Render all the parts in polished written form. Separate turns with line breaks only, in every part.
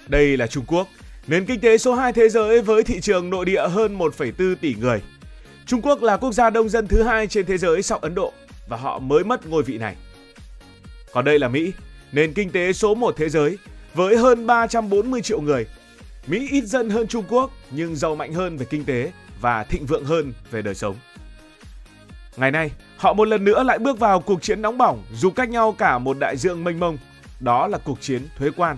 Đây là Trung Quốc, nền kinh tế số 2 thế giới với thị trường nội địa hơn 1,4 tỷ người. Trung Quốc là quốc gia đông dân thứ 2 trên thế giới sau Ấn Độ và họ mới mất ngôi vị này. Còn đây là Mỹ, nền kinh tế số 1 thế giới với hơn 340 triệu người. Mỹ ít dân hơn Trung Quốc nhưng giàu mạnh hơn về kinh tế và thịnh vượng hơn về đời sống. Ngày nay, họ một lần nữa lại bước vào cuộc chiến nóng bỏng dù cách nhau cả một đại dương mênh mông. Đó là cuộc chiến thuế quan.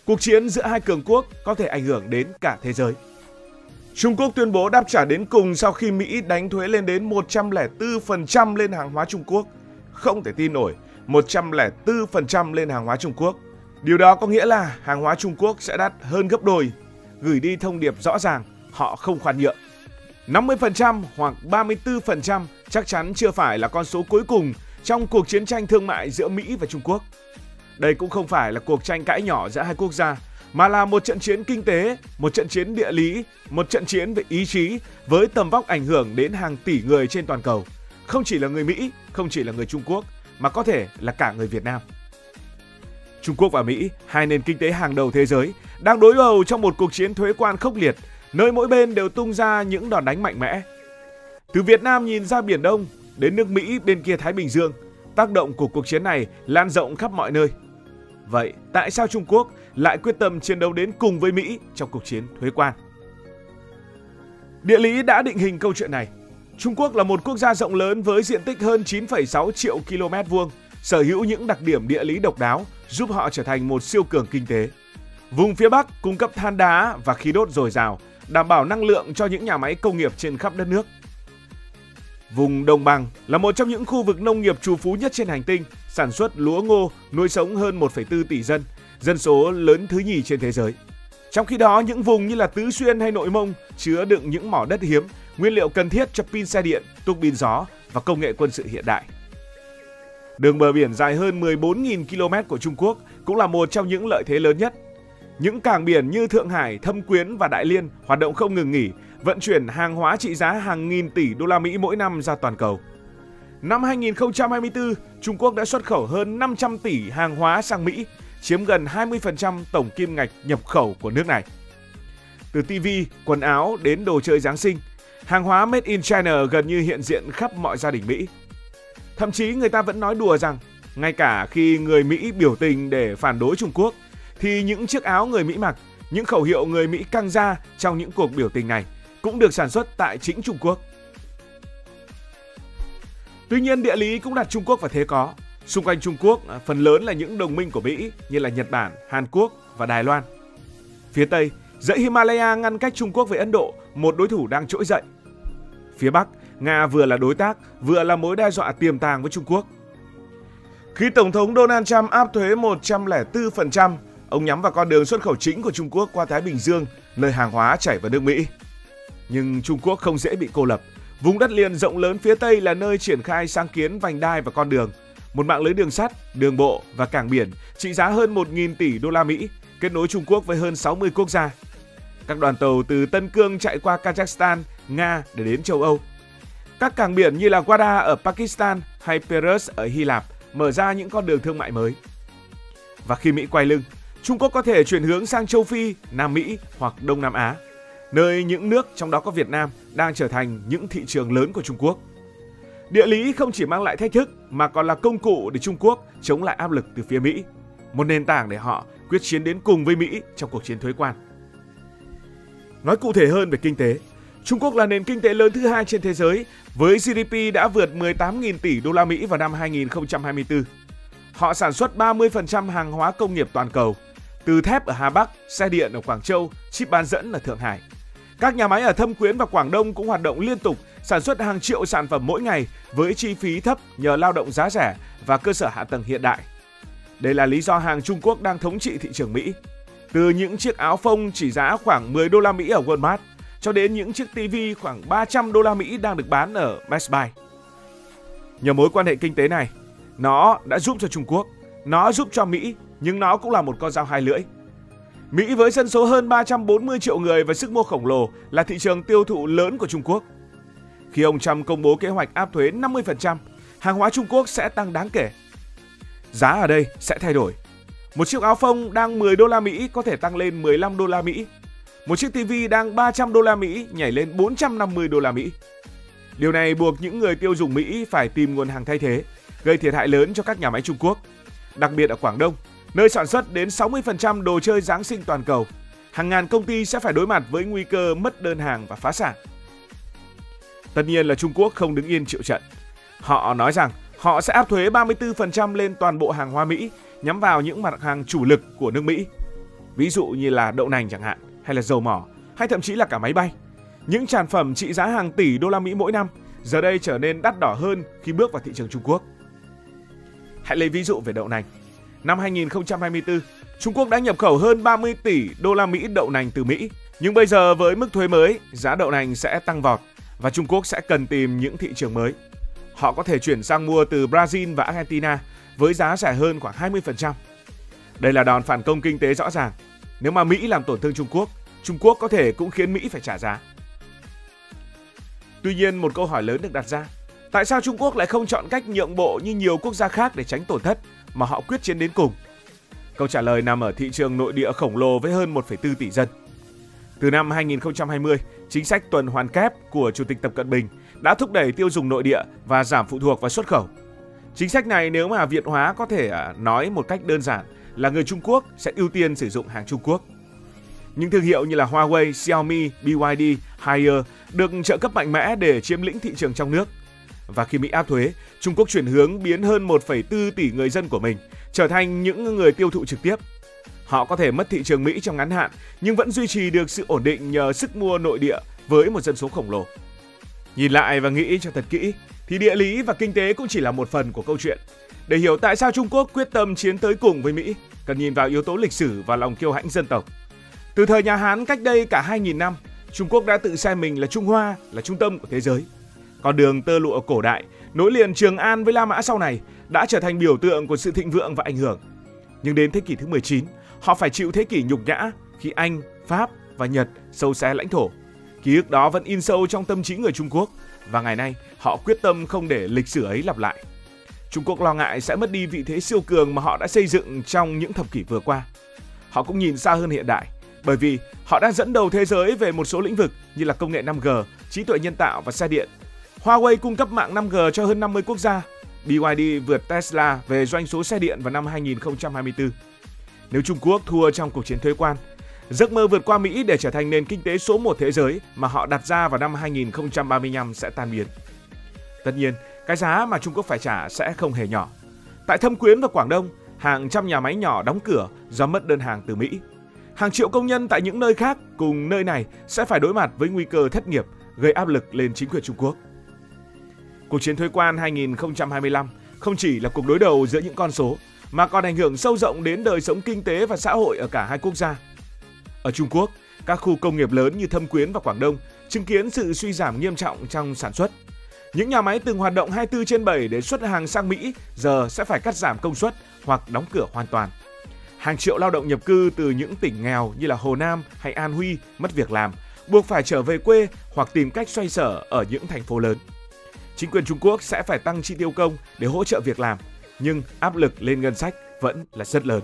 Cuộc chiến giữa hai cường quốc có thể ảnh hưởng đến cả thế giới. Trung Quốc tuyên bố đáp trả đến cùng sau khi Mỹ đánh thuế lên đến 104% lên hàng hóa Trung Quốc. Không thể tin nổi, 104% lên hàng hóa Trung Quốc. Điều đó có nghĩa là hàng hóa Trung Quốc sẽ đắt hơn gấp đôi, gửi đi thông điệp rõ ràng họ không khoan nhượng. 50% hoặc 34% chắc chắn chưa phải là con số cuối cùng trong cuộc chiến tranh thương mại giữa Mỹ và Trung Quốc. Đây cũng không phải là cuộc tranh cãi nhỏ giữa hai quốc gia, mà là một trận chiến kinh tế, một trận chiến địa lý, một trận chiến về ý chí với tầm vóc ảnh hưởng đến hàng tỷ người trên toàn cầu. Không chỉ là người Mỹ, không chỉ là người Trung Quốc, mà có thể là cả người Việt Nam. Trung Quốc và Mỹ, hai nền kinh tế hàng đầu thế giới, đang đối đầu trong một cuộc chiến thuế quan khốc liệt, nơi mỗi bên đều tung ra những đòn đánh mạnh mẽ. Từ Việt Nam nhìn ra Biển Đông đến nước Mỹ bên kia Thái Bình Dương, tác động của cuộc chiến này lan rộng khắp mọi nơi. Vậy tại sao Trung Quốc lại quyết tâm chiến đấu đến cùng với Mỹ trong cuộc chiến thuế quan? Địa lý đã định hình câu chuyện này. Trung Quốc là một quốc gia rộng lớn với diện tích hơn 9,6 triệu km vuông, sở hữu những đặc điểm địa lý độc đáo giúp họ trở thành một siêu cường kinh tế. Vùng phía Bắc cung cấp than đá và khí đốt dồi dào, đảm bảo năng lượng cho những nhà máy công nghiệp trên khắp đất nước. Vùng Đồng bằng là một trong những khu vực nông nghiệp trù phú nhất trên hành tinh, sản xuất lúa ngô, nuôi sống hơn 1,4 tỷ dân, dân số lớn thứ nhì trên thế giới. Trong khi đó, những vùng như là Tứ Xuyên hay Nội Mông chứa đựng những mỏ đất hiếm, nguyên liệu cần thiết cho pin xe điện, tua bin gió và công nghệ quân sự hiện đại. Đường bờ biển dài hơn 14.000 km của Trung Quốc cũng là một trong những lợi thế lớn nhất. Những cảng biển như Thượng Hải, Thâm Quyến và Đại Liên hoạt động không ngừng nghỉ, vận chuyển hàng hóa trị giá hàng nghìn tỷ đô la Mỹ mỗi năm ra toàn cầu. Năm 2024, Trung Quốc đã xuất khẩu hơn 500 tỷ hàng hóa sang Mỹ, chiếm gần 20% tổng kim ngạch nhập khẩu của nước này. Từ TV, quần áo đến đồ chơi Giáng sinh, hàng hóa Made in China gần như hiện diện khắp mọi gia đình Mỹ. Thậm chí người ta vẫn nói đùa rằng, ngay cả khi người Mỹ biểu tình để phản đối Trung Quốc, thì những chiếc áo người Mỹ mặc, những khẩu hiệu người Mỹ căng ra trong những cuộc biểu tình này cũng được sản xuất tại chính Trung Quốc. Tuy nhiên, địa lý cũng đặt Trung Quốc vào thế có. Xung quanh Trung Quốc, phần lớn là những đồng minh của Mỹ như là Nhật Bản, Hàn Quốc và Đài Loan. Phía Tây, dãy Himalaya ngăn cách Trung Quốc với Ấn Độ, một đối thủ đang trỗi dậy. Phía Bắc, Nga vừa là đối tác, vừa là mối đe dọa tiềm tàng với Trung Quốc. Khi Tổng thống Donald Trump áp thuế 104%, ông nhắm vào con đường xuất khẩu chính của Trung Quốc qua Thái Bình Dương, nơi hàng hóa chảy vào nước Mỹ. Nhưng Trung Quốc không dễ bị cô lập. Vùng đất liền rộng lớn phía Tây là nơi triển khai sáng kiến vành đai và con đường, một mạng lưới đường sắt, đường bộ và cảng biển trị giá hơn 1.000 tỷ đô la Mỹ, kết nối Trung Quốc với hơn 60 quốc gia. Các đoàn tàu từ Tân Cương chạy qua Kazakhstan, Nga để đến châu Âu. Các cảng biển như là Gwadar ở Pakistan hay Peres ở Hy Lạp mở ra những con đường thương mại mới. Và khi Mỹ quay lưng, Trung Quốc có thể chuyển hướng sang châu Phi, Nam Mỹ hoặc Đông Nam Á, nơi những nước trong đó có Việt Nam đang trở thành những thị trường lớn của Trung Quốc. Địa lý không chỉ mang lại thách thức mà còn là công cụ để Trung Quốc chống lại áp lực từ phía Mỹ, một nền tảng để họ quyết chiến đến cùng với Mỹ trong cuộc chiến thuế quan. Nói cụ thể hơn về kinh tế, Trung Quốc là nền kinh tế lớn thứ hai trên thế giới với GDP đã vượt 18.000 tỷ đô la Mỹ vào năm 2024. Họ sản xuất 30% hàng hóa công nghiệp toàn cầu, từ thép ở Hà Bắc, xe điện ở Quảng Châu, chip bán dẫn ở Thượng Hải. Các nhà máy ở Thâm Quyến và Quảng Đông cũng hoạt động liên tục, sản xuất hàng triệu sản phẩm mỗi ngày với chi phí thấp nhờ lao động giá rẻ và cơ sở hạ tầng hiện đại. Đây là lý do hàng Trung Quốc đang thống trị thị trường Mỹ. Từ những chiếc áo phông chỉ giá khoảng 10 đô la Mỹ ở Walmart cho đến những chiếc TV khoảng 300 đô la Mỹ đang được bán ở Best Buy. Nhờ mối quan hệ kinh tế này, nó đã giúp cho Trung Quốc, nó giúp cho Mỹ, nhưng nó cũng là một con dao hai lưỡi. Mỹ với dân số hơn 340 triệu người và sức mua khổng lồ là thị trường tiêu thụ lớn của Trung Quốc. Khi ông Trump công bố kế hoạch áp thuế 50%, hàng hóa Trung Quốc sẽ tăng đáng kể. Giá ở đây sẽ thay đổi. Một chiếc áo phông đang 10 đô la Mỹ có thể tăng lên 15 đô la Mỹ. Một chiếc TV đang 300 đô la Mỹ nhảy lên 450 đô la Mỹ. Điều này buộc những người tiêu dùng Mỹ phải tìm nguồn hàng thay thế, gây thiệt hại lớn cho các nhà máy Trung Quốc. Đặc biệt ở Quảng Đông, nơi sản xuất đến 60% đồ chơi Giáng sinh toàn cầu, hàng ngàn công ty sẽ phải đối mặt với nguy cơ mất đơn hàng và phá sản. Tất nhiên là Trung Quốc không đứng yên chịu trận. Họ nói rằng họ sẽ áp thuế 34% lên toàn bộ hàng hóa Mỹ, nhắm vào những mặt hàng chủ lực của nước Mỹ. Ví dụ như là đậu nành chẳng hạn, hay là dầu mỏ, hay thậm chí là cả máy bay. Những sản phẩm trị giá hàng tỷ đô la Mỹ mỗi năm giờ đây trở nên đắt đỏ hơn khi bước vào thị trường Trung Quốc. Hãy lấy ví dụ về đậu nành. Năm 2024, Trung Quốc đã nhập khẩu hơn 30 tỷ đô la Mỹ đậu nành từ Mỹ. Nhưng bây giờ với mức thuế mới, giá đậu nành sẽ tăng vọt và Trung Quốc sẽ cần tìm những thị trường mới. Họ có thể chuyển sang mua từ Brazil và Argentina với giá rẻ hơn khoảng 20%. Đây là đòn phản công kinh tế rõ ràng. Nếu mà Mỹ làm tổn thương Trung Quốc có thể cũng khiến Mỹ phải trả giá. Tuy nhiên, một câu hỏi lớn được đặt ra. Tại sao Trung Quốc lại không chọn cách nhượng bộ như nhiều quốc gia khác để tránh tổn thất mà họ quyết chiến đến cùng? Câu trả lời nằm ở thị trường nội địa khổng lồ với hơn 1,4 tỷ dân. Từ năm 2020, chính sách tuần hoàn kép của Chủ tịch Tập Cận Bình đã thúc đẩy tiêu dùng nội địa và giảm phụ thuộc vào xuất khẩu. Chính sách này nếu mà Việt hóa có thể nói một cách đơn giản là người Trung Quốc sẽ ưu tiên sử dụng hàng Trung Quốc. Những thương hiệu như là Huawei, Xiaomi, BYD, Haier được trợ cấp mạnh mẽ để chiếm lĩnh thị trường trong nước. Và khi Mỹ áp thuế, Trung Quốc chuyển hướng biến hơn 1,4 tỷ người dân của mình trở thành những người tiêu thụ trực tiếp. Họ có thể mất thị trường Mỹ trong ngắn hạn nhưng vẫn duy trì được sự ổn định nhờ sức mua nội địa với một dân số khổng lồ. Nhìn lại và nghĩ cho thật kỹ thì địa lý và kinh tế cũng chỉ là một phần của câu chuyện. Để hiểu tại sao Trung Quốc quyết tâm chiến tới cùng với Mỹ, cần nhìn vào yếu tố lịch sử và lòng kiêu hãnh dân tộc. Từ thời nhà Hán cách đây cả 2.000 năm, Trung Quốc đã tự xem mình là Trung Hoa, là trung tâm của thế giới. Con đường tơ lụa cổ đại, nối liền Trường An với La Mã sau này đã trở thành biểu tượng của sự thịnh vượng và ảnh hưởng. Nhưng đến thế kỷ thứ 19, họ phải chịu thế kỷ nhục nhã khi Anh, Pháp và Nhật xâu xé lãnh thổ. Ký ức đó vẫn in sâu trong tâm trí người Trung Quốc và ngày nay họ quyết tâm không để lịch sử ấy lặp lại. Trung Quốc lo ngại sẽ mất đi vị thế siêu cường mà họ đã xây dựng trong những thập kỷ vừa qua. Họ cũng nhìn xa hơn hiện đại, bởi vì họ đang dẫn đầu thế giới về một số lĩnh vực như là công nghệ 5G, trí tuệ nhân tạo và xe điện. Huawei cung cấp mạng 5G cho hơn 50 quốc gia. BYD vượt Tesla về doanh số xe điện vào năm 2024. Nếu Trung Quốc thua trong cuộc chiến thuế quan, giấc mơ vượt qua Mỹ để trở thành nền kinh tế số 1 thế giới mà họ đặt ra vào năm 2035 sẽ tan biến. Tất nhiên, cái giá mà Trung Quốc phải trả sẽ không hề nhỏ. Tại Thâm Quyến và Quảng Đông, hàng trăm nhà máy nhỏ đóng cửa do mất đơn hàng từ Mỹ. Hàng triệu công nhân tại những nơi khác cùng nơi này sẽ phải đối mặt với nguy cơ thất nghiệp, gây áp lực lên chính quyền Trung Quốc. Cuộc chiến thuế quan 2025 không chỉ là cuộc đối đầu giữa những con số, mà còn ảnh hưởng sâu rộng đến đời sống kinh tế và xã hội ở cả hai quốc gia. Ở Trung Quốc, các khu công nghiệp lớn như Thâm Quyến và Quảng Đông chứng kiến sự suy giảm nghiêm trọng trong sản xuất. Những nhà máy từng hoạt động 24/7 để xuất hàng sang Mỹ giờ sẽ phải cắt giảm công suất hoặc đóng cửa hoàn toàn. Hàng triệu lao động nhập cư từ những tỉnh nghèo như là Hồ Nam hay An Huy mất việc làm, buộc phải trở về quê hoặc tìm cách xoay sở ở những thành phố lớn. Chính quyền Trung Quốc sẽ phải tăng chi tiêu công để hỗ trợ việc làm, nhưng áp lực lên ngân sách vẫn là rất lớn.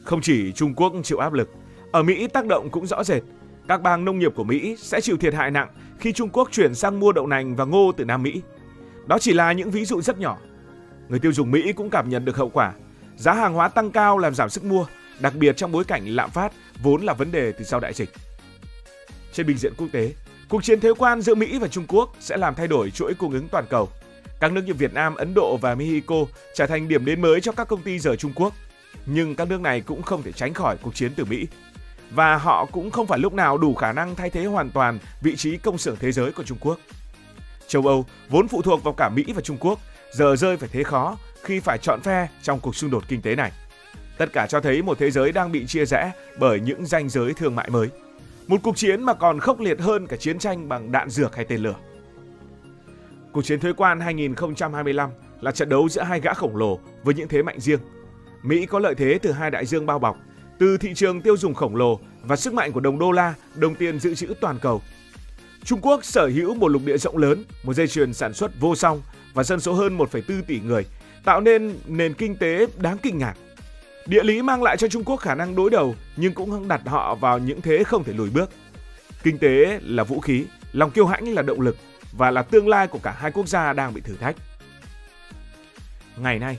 Không chỉ Trung Quốc chịu áp lực, ở Mỹ tác động cũng rõ rệt. Các bang nông nghiệp của Mỹ sẽ chịu thiệt hại nặng khi Trung Quốc chuyển sang mua đậu nành và ngô từ Nam Mỹ. Đó chỉ là những ví dụ rất nhỏ. Người tiêu dùng Mỹ cũng cảm nhận được hậu quả. Giá hàng hóa tăng cao làm giảm sức mua, đặc biệt trong bối cảnh lạm phát vốn là vấn đề từ sau đại dịch. Trên bình diện quốc tế, cuộc chiến thuế quan giữa Mỹ và Trung Quốc sẽ làm thay đổi chuỗi cung ứng toàn cầu. Các nước như Việt Nam, Ấn Độ và Mexico trở thành điểm đến mới cho các công ty rời Trung Quốc. Nhưng các nước này cũng không thể tránh khỏi cuộc chiến từ Mỹ. Và họ cũng không phải lúc nào đủ khả năng thay thế hoàn toàn vị trí công xưởng thế giới của Trung Quốc. Châu Âu vốn phụ thuộc vào cả Mỹ và Trung Quốc, giờ rơi phải thế khó khi phải chọn phe trong cuộc xung đột kinh tế này. Tất cả cho thấy một thế giới đang bị chia rẽ bởi những ranh giới thương mại mới. Một cuộc chiến mà còn khốc liệt hơn cả chiến tranh bằng đạn dược hay tên lửa. Cuộc chiến thuế quan 2025 là trận đấu giữa hai gã khổng lồ với những thế mạnh riêng. Mỹ có lợi thế từ hai đại dương bao bọc, từ thị trường tiêu dùng khổng lồ và sức mạnh của đồng đô la, đồng tiền dự trữ toàn cầu. Trung Quốc sở hữu một lục địa rộng lớn, một dây chuyền sản xuất vô song và dân số hơn 1,4 tỷ người, tạo nên nền kinh tế đáng kinh ngạc. Địa lý mang lại cho Trung Quốc khả năng đối đầu nhưng cũng đặt họ vào những thế không thể lùi bước. Kinh tế là vũ khí, lòng kiêu hãnh là động lực và là tương lai của cả hai quốc gia đang bị thử thách. Ngày nay,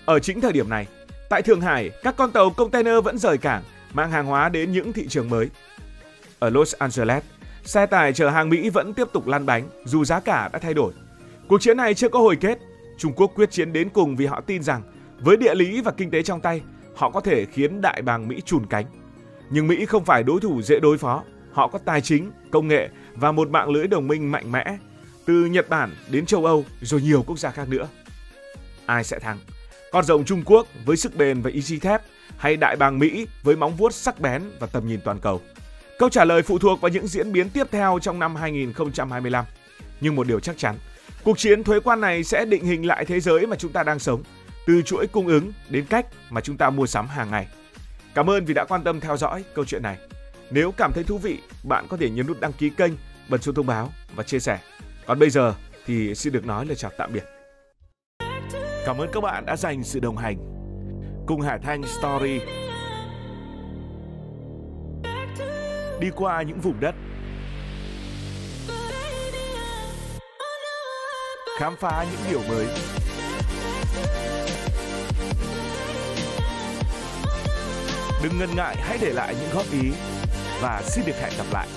ở chính thời điểm này, tại Thượng Hải, các con tàu container vẫn rời cảng mang hàng hóa đến những thị trường mới. Ở Los Angeles, xe tải chở hàng Mỹ vẫn tiếp tục lăn bánh dù giá cả đã thay đổi. Cuộc chiến này chưa có hồi kết. Trung Quốc quyết chiến đến cùng vì họ tin rằng với địa lý và kinh tế trong tay, họ có thể khiến đại bàng Mỹ chùn cánh. Nhưng Mỹ không phải đối thủ dễ đối phó. Họ có tài chính, công nghệ và một mạng lưới đồng minh mạnh mẽ, từ Nhật Bản đến châu Âu rồi nhiều quốc gia khác nữa. Ai sẽ thắng? Con rồng Trung Quốc với sức bền và ý chí thép hay đại bàng Mỹ với móng vuốt sắc bén và tầm nhìn toàn cầu? Câu trả lời phụ thuộc vào những diễn biến tiếp theo trong năm 2025. Nhưng một điều chắc chắn, cuộc chiến thuế quan này sẽ định hình lại thế giới mà chúng ta đang sống, từ chuỗi cung ứng đến cách mà chúng ta mua sắm hàng ngày. Cảm ơn vì đã quan tâm theo dõi câu chuyện này. Nếu cảm thấy thú vị, bạn có thể nhấn nút đăng ký kênh, bật chuông thông báo và chia sẻ. Còn bây giờ thì xin được nói lời chào tạm biệt. Cảm ơn các bạn đã dành sự đồng hành cùng Hải Thanh Story đi qua những vùng đất, khám phá những điều mới. Đừng ngần ngại, hãy để lại những góp ý và xin được hẹn gặp lại.